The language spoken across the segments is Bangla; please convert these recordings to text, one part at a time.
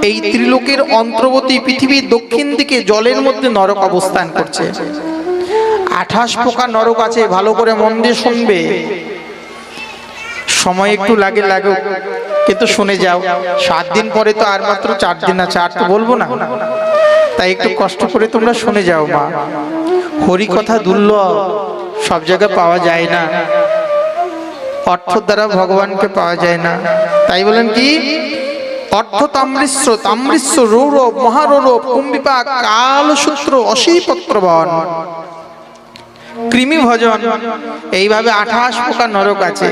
এই ত্রিলোকের অন্তর্বর্তী পৃথিবীর দক্ষিণ দিকে জলের মধ্যে নরক অবস্থান করছে। 28 প্রকার নরক আছে, ভালো করে মন দিয়ে শুনবে। সময় একটু লাগুক, কিন্তু শুনে যাও। 7 দিন পরে তো আর মাত্র 4 দিন আছে, আর তো বলবো না, তাই একটু কষ্ট করে তোমরা শুনে যাও মা। হরি কথা দুর্লভ, সব জায়গায় পাওয়া যায় না, অর্থ দ্বারা ভগবানকে পাওয়া যায় না। তাই বলেন কি, অর্থ তাম্রিশ্র রৌরব মহারৌরব কুম্ভিপাক কালসূত্র অশীপত্রবন কৃমি ভজন, এইভাবে 28 প্রকার নরক আছে।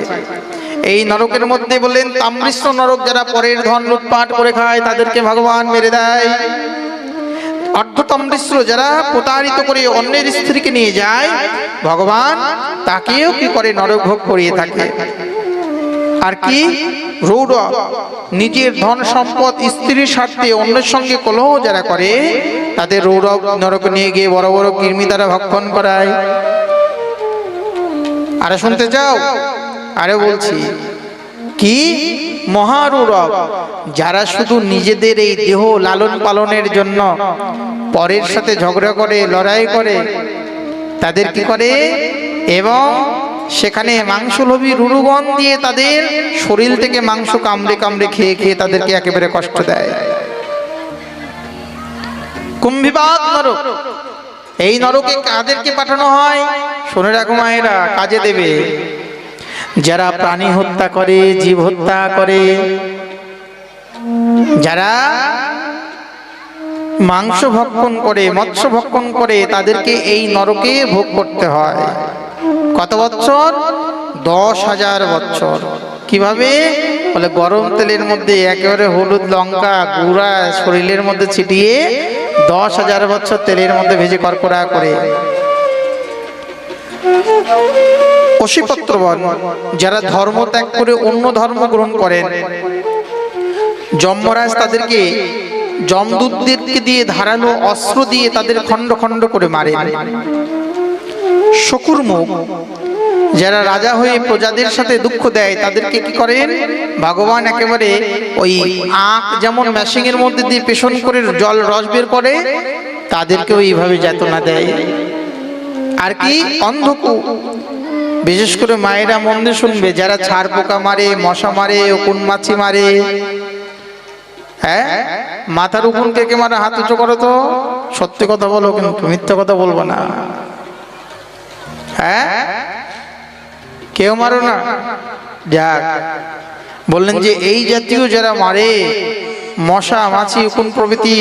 এই নরকের মধ্যে বললেন তাম্রিশ্র নরক, যারা পরের ধন লুটপাট করে খায় তাদেরকে ভগবান মেরে দেয়। অর্ধতাম্রিশ্র, যারা প্রতারিত করে অন্যের স্ত্রীকে নিয়ে যায়, ভগবান তাকেও কি করে নরক ভোগ করিয়ে থাকে। আর কি রৌর, নিজের ধন সম্পদ স্ত্রীর স্বার্থে অন্যের সঙ্গে কলহ যারা করে, তাদের রৌরব নরক নিয়ে গিয়ে বড় বড় কৃমি দ্বারা ভক্ষণ করায়। আরে শুনতে চাও? আরে বলছি কি, মহারৌরব, যারা শুধু নিজেদের এই দেহ লালন পালনের জন্য পরের সাথে ঝগড়া করে, লড়াই করে, তাদের কি করে, এবং সেখানে মাংসলোভী রুরুগণ দিয়ে তাদের শরীর থেকে মাংস কামড়ে কামড়ে খেয়ে খেয়ে তাদেরকে একেবারে কষ্ট দেয়। কুম্ভিপাক নরক, এই নরকে কাদেরকে পাঠানো হয়? শুনে রাখো মায়েরা, কাজে দেবে। যারা প্রাণী হত্যা করে, জীব হত্যা করে, যারা মাংস ভক্ষণ করে, মৎস্য ভক্ষণ করে, তাদেরকে এই নরকে ভোগ করতে হয়। কত বছর? 10,000 বছর। কিভাবে? বলে গরম তেলের মধ্যে একেবারে হলুদ লঙ্কা গুঁড়া শরীরের মধ্যে ছিটিয়ে 10,000 বছর তেলের মধ্যে ভেজে কড়কড়া করে। অশীপত্রবন, যারা ধর্ম ত্যাগ করে অন্য ধর্ম গ্রহণ করেন, যমরাজ তাদেরকে যমদূতদেরকে দিয়ে ধারালো অস্ত্র দিয়ে তাদের খণ্ড খণ্ড করে মারে। শকুরমুখ, যারা রাজা হয়ে প্রজাদের সাথে দুঃখ দেয়, তাদেরকে কি করেন? ভগবান একেবারে ওই আখ যেমন মেশিং এর মধ্যে দিয়ে পেষণ করে জল রস বের করে, তাদেরকে এইভাবে যাতনা দেয়। আর কি অন্ধকূ, বিশেষ করে মায়েরা মন দিয়ে শুনবে, যারা ছাড় পোকা মারে, মশা মারে, উকুন মাছি মারে। হ্যাঁ, মাথার উকুন কে কে মারে? হাত উঁচু করো তো, সত্যি কথা বলো, কিন্তু মিথ্যা কথা বলবো না। হ্যাঁ, কেউ মারো না? যাক, বললেন যে এই জাতীয় যারা মারে, মশা মাছি উকুন প্রভৃতি,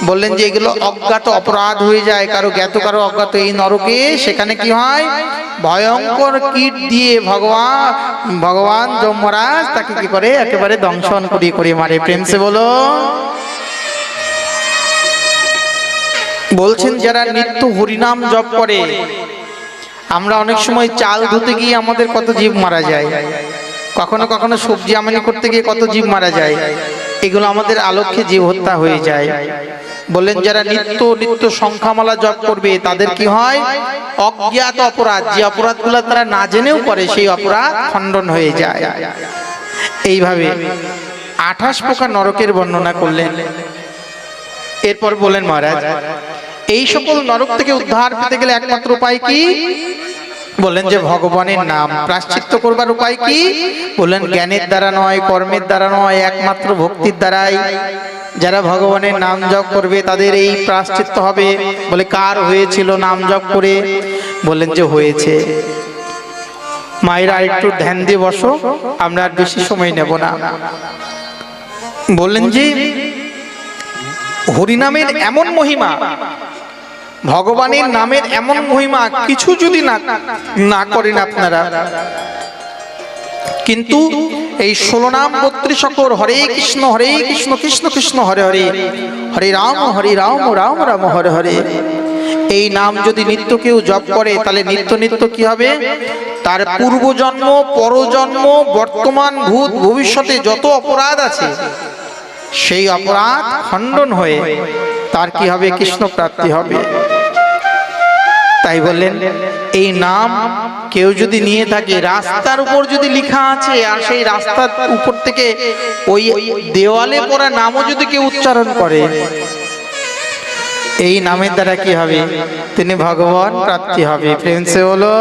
বললেন যে এগুলো অজ্ঞাত অপরাধ হয়ে যায়, কারো জ্ঞাত কারো অজ্ঞাত। এই নরকে সেখানে কি হয়? ভয়ঙ্কর কীট দিয়ে ভগবান যমরাজ তাকে কি করে? একেবারে দংশন করিয়ে করিয়ে মারে। প্রেমসে বলো। বলছেন যারা নিত্য হরিনাম জপ করে, আমরা অনেক সময় চাল ধুতে গিয়ে আমাদের কত জীব মারা যায়, কখনো কখনো সবজি আমদানি করতে গিয়ে কত জীব মারা যায়, এগুলো আমাদের আলোক্যে জীব হত্যা হয়ে যায়। বললেন যারা নিত্য নিত্য সংখ্যামালা জপ করবে, তাদের কি হয়? অজ্ঞাত অপরাধ, যে অপরাধগুলো তারা না জেনেও করে, সেই অপরাধ খণ্ডন হয়ে যায়। এইভাবে 28 প্রকার নরকের বর্ণনা করলেন। এরপর বলেন মহারাজ, এই সকল নরক থেকে উদ্ধার পেতে গেলে একমাত্র উপায় কি? বললেন যে ভগবানের নাম। প্রায়শ্চিত্ত করবার উপায় কি? বললেন জ্ঞানের দ্বারা নয়, কর্মের দ্বারা নয়, একমাত্র ভক্তির দ্বারাই। যারা ভগবানের নাম জপ করবে তাদের এই প্রায়শ্চিত্ত হবে। বলে কার হয়েছিল নাম জপ করে? বললেন যে হয়েছে। মায়েরা একটু ধ্যান দিয়ে বসো, আমরা আর বেশি সময় নেব না। বললেন যে হরিনামের এমন মহিমা, ভগবানের নামের এমন মহিমা, কিছু যদি না করেন আপনারা, কিন্তু এই 16 নাম 32 অক্ষর, হরে কৃষ্ণ কৃষ্ণ কৃষ্ণ হরে হরে, হরে রাম রাম রাম হরে হরে, এই নাম যদি নিত্য কেউ জপ করে, তাহলে নিত্য নিত্য কি হবে? তার পূর্বজন্ম, পরজন্ম, বর্তমান, ভূত, ভবিষ্যতে যত অপরাধ আছে, সেই অপরাধ খণ্ডন হয়ে তার কি হবে? কৃষ্ণ প্রাপ্তি হবে। তাই বললেন এই নাম কেউ যদি নিয়ে থাকে, রাস্তার উপর যদি লেখা আছে আর সেই রাস্তার উপর থেকে ওই দেওয়ালে পড়া নামও যদি কেউ উচ্চারণ করে, এই নামের দ্বারা কি হবে? তিনি ভগবান প্রাপ্তি হবে। প্রেম সে হলো